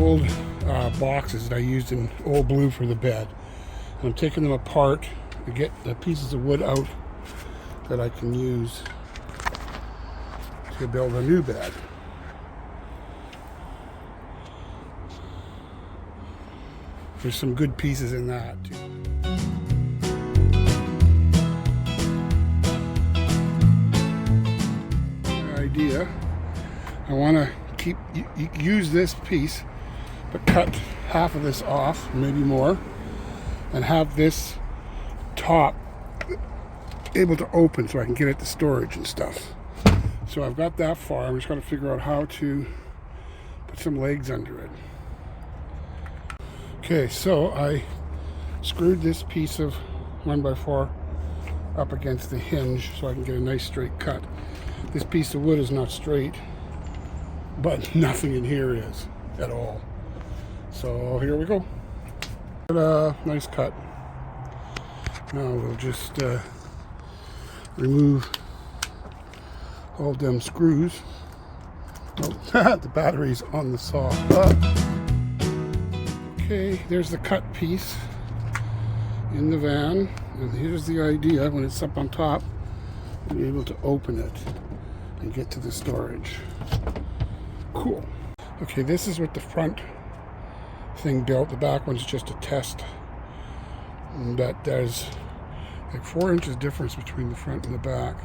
old boxes that I used in Old Blue for the bed. And I'm taking them apart to get the pieces of wood out that I can use to build a new bed. There's some good pieces in that too. Idea. I want to use this piece, but cut half of this off, maybe more, and have this top able to open so I can get it to storage and stuff. So I've got that far. I'm just going to figure out how to put some legs under it. Okay, so I screwed this piece of 1x4 up against the hinge so I can get a nice straight cut. This piece of wood is not straight, but nothing in here is at all. So here we go. Nice cut. Now we'll just remove all them screws. Oh, the battery's on the saw. Okay, there's the cut piece in the van, and here's the idea: when it's up on top, you'll be able to open it and get to the storage. Cool. Okay, this is what the front thing built. The back one's just a test. But there's like 4 inches difference between the front and the back.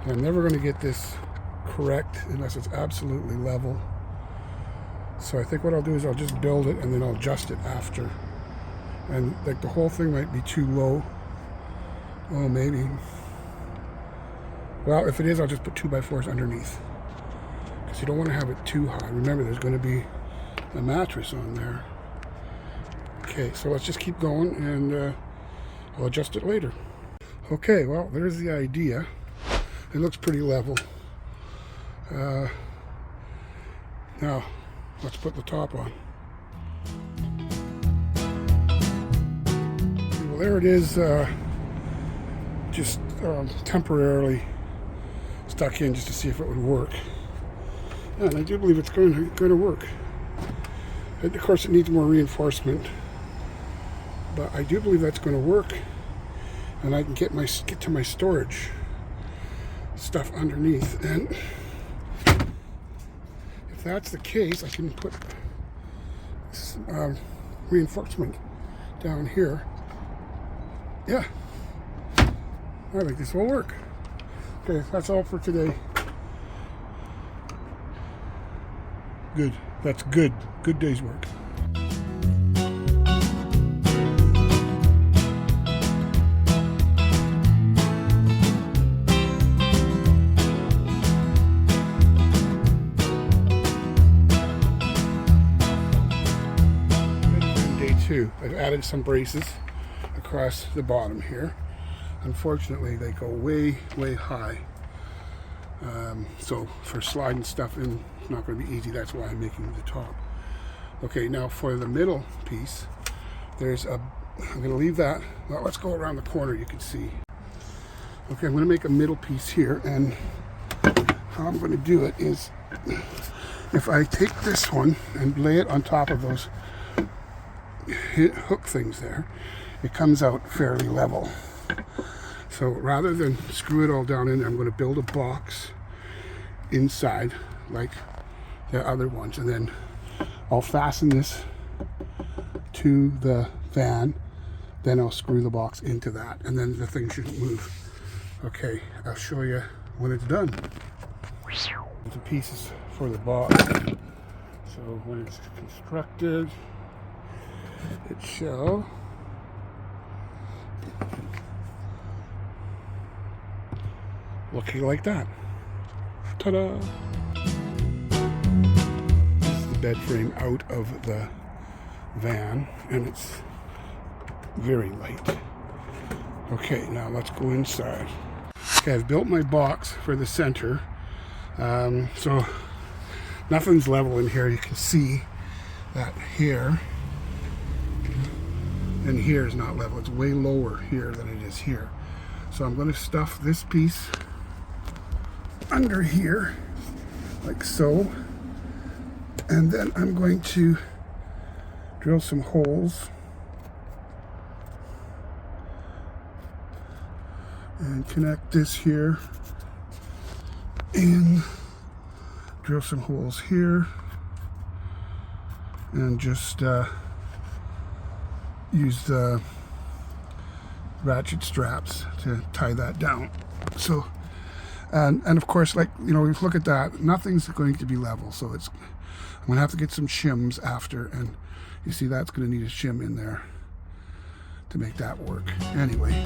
And I'm never going to get this correct unless it's absolutely level. So I think what I'll do is I'll just build it and then I'll adjust it after. And like the whole thing might be too low. Oh, maybe. Well, if it is, I'll just put 2x4s underneath, because you don't want to have it too high. Remember, there's going to be a mattress on there. Okay, so let's just keep going, and I'll adjust it later. Okay, well, there's the idea. It looks pretty level. Now, let's put the top on. Well, there it is, just temporarily stuck in just to see if it would work. And I do believe it's going to work. And of course, it needs more reinforcement, but I do believe that's going to work, and I can get to my storage stuff underneath. And if that's the case, I can put reinforcement down here. Yeah, I think this will work. Okay, that's all for today. Good. That's good. Good day's work. Day 2. I've added some braces across the bottom here. Unfortunately, they go way, way high. So for sliding stuff in, it's not going to be easy. That's why I'm making the top. Okay, now for the middle piece, I'm going to leave that. Well, let's go around the corner. You can see. Okay, I'm going to make a middle piece here, and how I'm going to do it is, if I take this one and lay it on top of those hook things there, it comes out fairly level. So rather than screw it all down in there, I'm going to build a box inside like the other ones, and then I'll fasten this to the van, then I'll screw the box into that, and then the thing shouldn't move. Okay, I'll show you when it's done. The pieces for the box. So when it's constructed, it shall looking like that. Ta-da! This is the bed frame out of the van, and it's very light. Okay, now let's go inside. Okay, I've built my box for the center. So nothing's level in here. You can see that here and here is not level. It's way lower here than it is here. So I'm going to stuff this piece under here like so, and then I'm going to drill some holes and connect this here and drill some holes here and just use the ratchet straps to tie that down. So and of course, like, you know, if you look at that, nothing's going to be level, so I'm gonna have to get some shims after, and you see that's gonna need a shim in there to make that work. Anyway,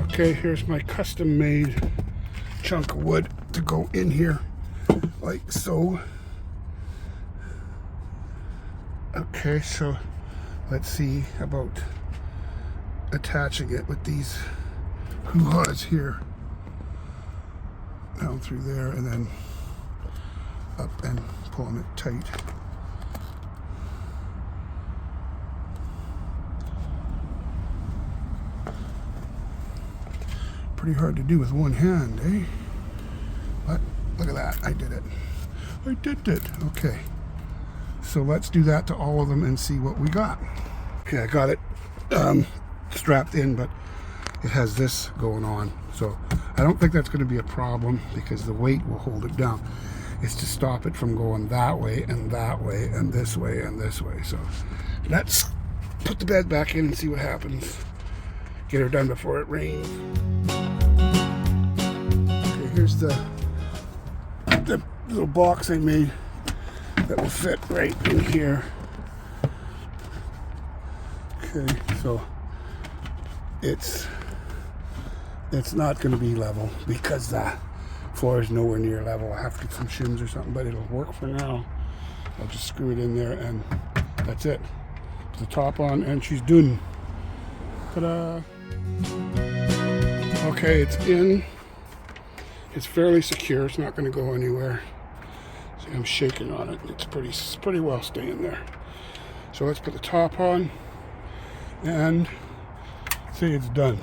okay, here's my custom made chunk of wood to go in here like so. Okay, so let's see about attaching it with these hoo-haws here down through there and then up and pulling it tight. Pretty hard to do with one hand, eh? But look at that, I did it. I did it. Okay, so let's do that to all of them and see what we got. Okay, I got it strapped in, but it has this going on, so I don't think that's going to be a problem because the weight will hold it down. It's to stop it from going that way and that way and this way and this way. So let's put the bed back in and see what happens. Get her done before it rains. Okay, here's the little box I made that will fit right in here. Okay, so it's not going to be level because the floor is nowhere near level. I have to get some shims or something, but it'll work for now. I'll just screw it in there and that's it. Put the top on and she's done. Ta-da! Okay, it's in. It's fairly secure. It's not going to go anywhere. See, I'm shaking on it. It's pretty well staying there. So let's put the top on and see, it's done.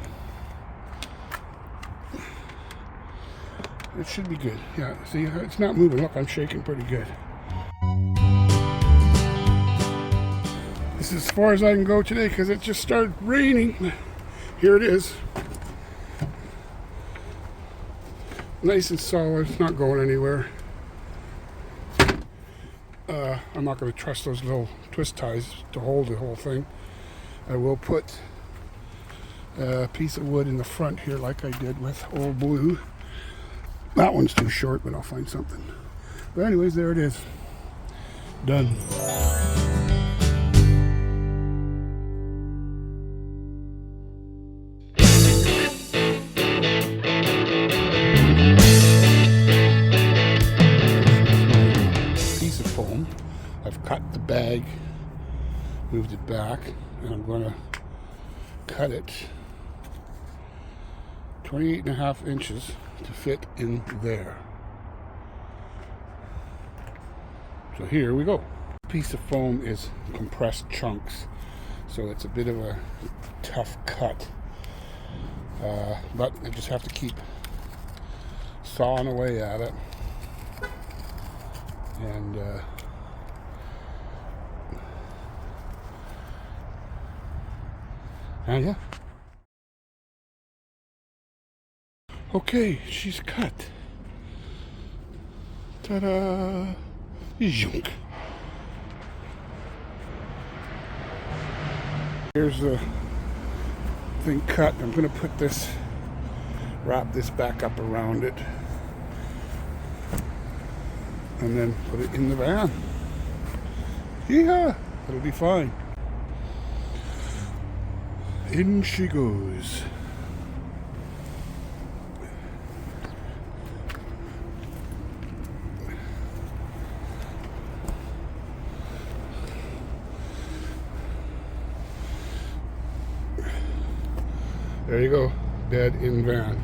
It should be good. Yeah, see, it's not moving. Look, I'm shaking pretty good. This is as far as I can go today because it just started raining. Here it is. Nice and solid. It's not going anywhere. I'm not going to trust those little twist ties to hold the whole thing. I will put a piece of wood in the front here like I did with Old Blue. That one's too short, but I'll find something. But anyways, there it is. Done. Piece of foam. I've cut the bag, moved it back, and I'm going to cut it 28.5 inches to fit in there. So here we go. Piece of foam is compressed chunks, so it's a bit of a tough cut, but I just have to keep sawing away at it, and yeah. Okay, she's cut. Ta-da! Yunk. Here's the thing cut. I'm going to wrap this back up around it, and then put it in the van. Yeah, it'll be fine. In she goes. There you go, bed in van.